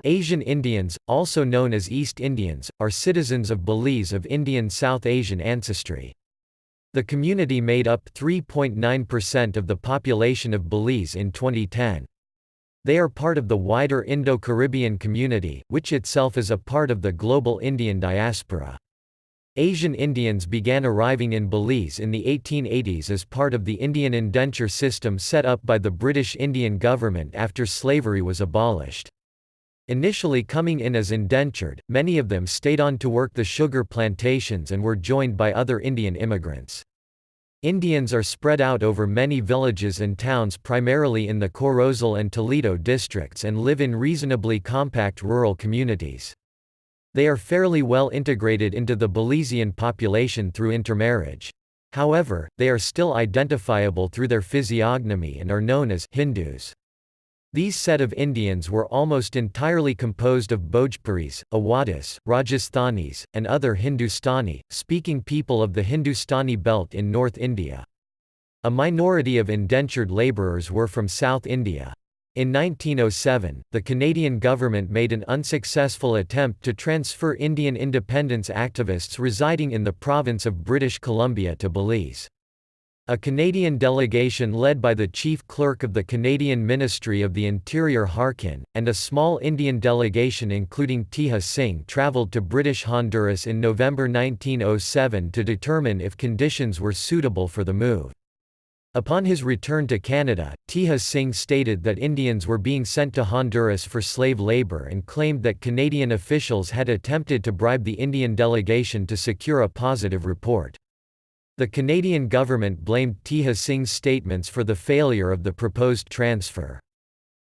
Asian Indians, also known as East Indians, are citizens of Belize of Indian-South Asian ancestry. The community made up 3.9% of the population of Belize in 2010. They are part of the wider Indo-Caribbean community, which itself is a part of the global Indian diaspora. Asian Indians began arriving in Belize in the 1880s as part of the Indian indenture system set up by the British Indian government after slavery was abolished. Initially coming in as indentured, many of them stayed on to work the sugar plantations and were joined by other Indian immigrants. Indians are spread out over many villages and towns primarily in the Corozal and Toledo districts and live in reasonably compact rural communities. They are fairly well integrated into the Belizean population through intermarriage. However, they are still identifiable through their physiognomy and are known as Hindus. These set of Indians were almost entirely composed of Bhojpuris, Awadhis, Rajasthanis, and other Hindustani-speaking people of the Hindustani Belt in North India. A minority of indentured labourers were from South India. In 1907, the Canadian government made an unsuccessful attempt to transfer Indian independence activists residing in the province of British Columbia to Belize. A Canadian delegation led by the chief clerk of the Canadian Ministry of the Interior Harkin, and a small Indian delegation including Teja Singh travelled to British Honduras in November 1907 to determine if conditions were suitable for the move. Upon his return to Canada, Teja Singh stated that Indians were being sent to Honduras for slave labour and claimed that Canadian officials had attempted to bribe the Indian delegation to secure a positive report. The Canadian government blamed Teja Singh's statements for the failure of the proposed transfer.